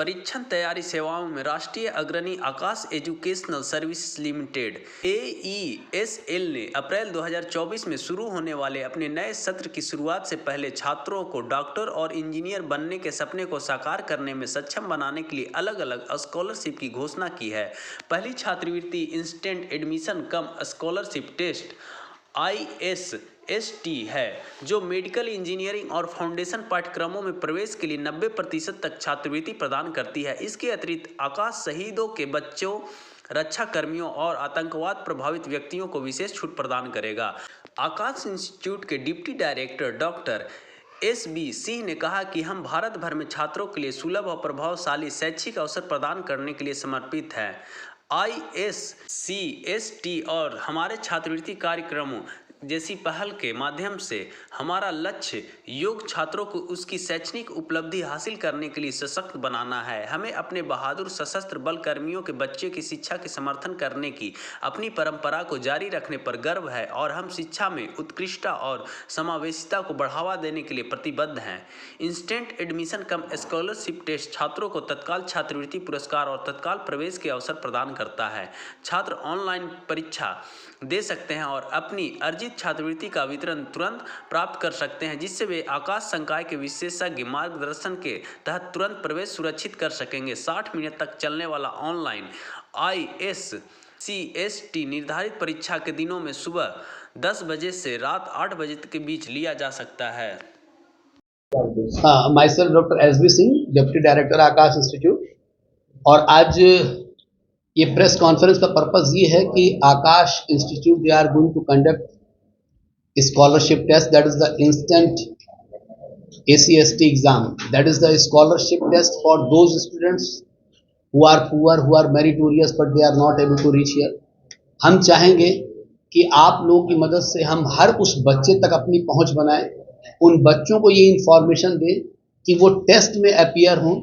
परीक्षण तैयारी सेवाओं में राष्ट्रीय अग्रणी आकाश एजुकेशनल सर्विसेज लिमिटेड AESL ने अप्रैल 2024 में शुरू होने वाले अपने नए सत्र की शुरुआत से पहले छात्रों को डॉक्टर और इंजीनियर बनने के सपने को साकार करने में सक्षम बनाने के लिए अलग अलग स्कॉलरशिप की घोषणा की है। पहली छात्रवृत्ति instant admission cum scholarship test ISST है, जो मेडिकल, इंजीनियरिंग और फाउंडेशन पाठ्यक्रमों में प्रवेश के लिए 90% तक छात्रवृत्ति प्रदान करती है। इसके अतिरिक्त आकाश शहीदों के बच्चों, रक्षा कर्मियों और आतंकवाद प्रभावित व्यक्तियों को विशेष छूट प्रदान करेगा। आकाश इंस्टीट्यूट के deputy director doctor SB Singh ने कहा कि हम भारत भर में छात्रों के लिए सुलभ और प्रभावशाली शैक्षिक अवसर प्रदान करने के लिए समर्पित हैं। ISCST और हमारे छात्रवृत्ति कार्यक्रमों जैसी पहल के माध्यम से हमारा लक्ष्य योग्य छात्रों को उसकी शैक्षणिक उपलब्धि हासिल करने के लिए सशक्त बनाना है। हमें अपने बहादुर सशस्त्र बल कर्मियों के बच्चे की शिक्षा के समर्थन करने की अपनी परंपरा को जारी रखने पर गर्व है और हम शिक्षा में उत्कृष्टता और समावेशिता को बढ़ावा देने के लिए प्रतिबद्ध हैं। Instant admission cum scholarship test छात्रों को तत्काल छात्रवृत्ति पुरस्कार और तत्काल प्रवेश के अवसर प्रदान करता है। छात्र ऑनलाइन परीक्षा दे सकते हैं और अपनी अर्जित छात्रवृत्ति का वितरण तुरंत प्राप्त कर सकते हैं, जिससे वे आकाश संकाय के विशेषज्ञ मार्गदर्शन के तहत तुरंत प्रवेश सुरक्षित कर सकेंगे। 60 मिनट तक चलने वाला ऑनलाइन ISCST निर्धारित परीक्षा के दिनों में सुबह 10 बजे से रात 8 बजे के बीच लिया जा सकता है। My self doctor SB Singh, deputy director Akash institute. और आज ये प्रेस कॉन्फ्रेंस का पर्पस ये है कि Aakash institute they are going to conduct scholarship test, that is the instant ACST exam, that is the scholarship test for those students who are poor, who are meritorious but they are not able to reach here. हम चाहेंगे कि आप लोगों की मदद से हम हर उस बच्चे तक अपनी पहुंच बनाएं, उन बच्चों को ये इंफॉर्मेशन दें कि वो टेस्ट में अपीयर हों,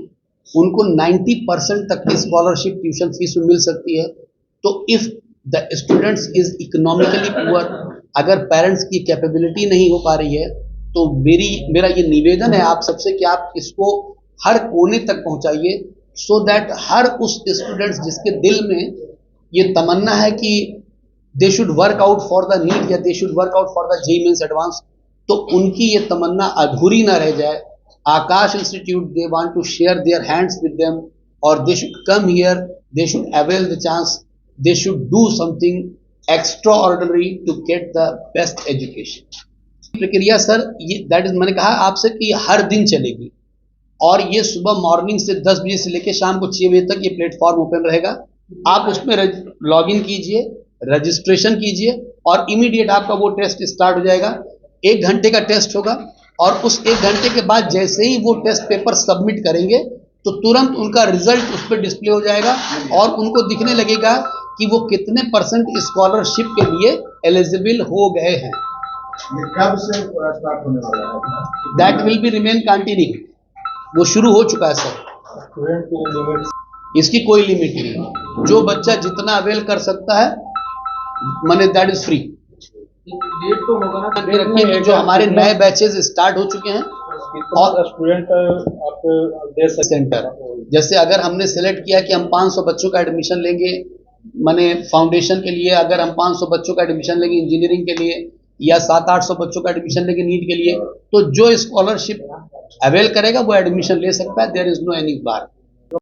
उनको 90% तक की स्कॉलरशिप ट्यूशन फीस मिल सकती है। तो if the students is economically poor, अगर पेरेंट्स की कैपेबिलिटी नहीं हो पा रही है, तो मेरा ये निवेदन है आप सबसे कि आप इसको हर कोने तक पहुंचाइए, सो दैट हर उस स्टूडेंट्स जिसके दिल में ये तमन्ना है कि they should work out for the NEET या they should work out for the JEE mains advance, तो उनकी ये तमन्ना अधूरी ना रह जाए। Akash Institute, they want to share their hands with them, or they should come here, they should avail the chance, they should do something extraordinary to get the best education. प्रक्रिया sir ये that is, मैंने कहा आपसे कि हर दिन चलेगी और ये सुबह मॉर्निंग से 10 बजे से लेकर शाम को 6 बजे तक ये प्लेटफॉर्म ओपन रहेगा। आप उसमें लॉगिन कीजिए, रजिस्ट्रेशन कीजिए और इमीडिएट आपका वो टेस्ट स्टार्ट हो जाएगा। 1 घंटे का टेस्ट होगा और उस 1 घंटे के बाद जैसे ही वो टेस्ट पेपर सबमिट करेंगे तो तुरंत उनका रिजल्ट उस पर डिस्प्ले हो जाएगा और उनको दिखने लगेगा कि वो कितने % स्कॉलरशिप के लिए एलिजिबल हो गए हैं। ये कब से स्टार्ट होने वाला है? That will be remain continue, वो शुरू हो चुका है सर। स्टूडेंट की लिमिट, इसकी कोई लिमिट नहीं, जो बच्चा जितना अवेल कर सकता है, माने दैट इज फ्री। डेट तो होगा ना, रखिए जो हमारे नए बैचेस स्टार्ट हो चुके हैं और स्टूडेंट आप दे सकते सेंटर, जैसे अगर हमने सेलेक्ट किया कि हम 500 बच्चों का एडमिशन लेंगे, माने फाउंडेशन के लिए अगर हम 500 बच्चों का एडमिशन लेंगे इंजीनियरिंग के लिए, या 700-800 बच्चों का एडमिशन लेंगे नीट के लिए, तो जो स्कॉलरशिप अवेल करेगा वो एडमिशन ले सकता है। There is no any bar.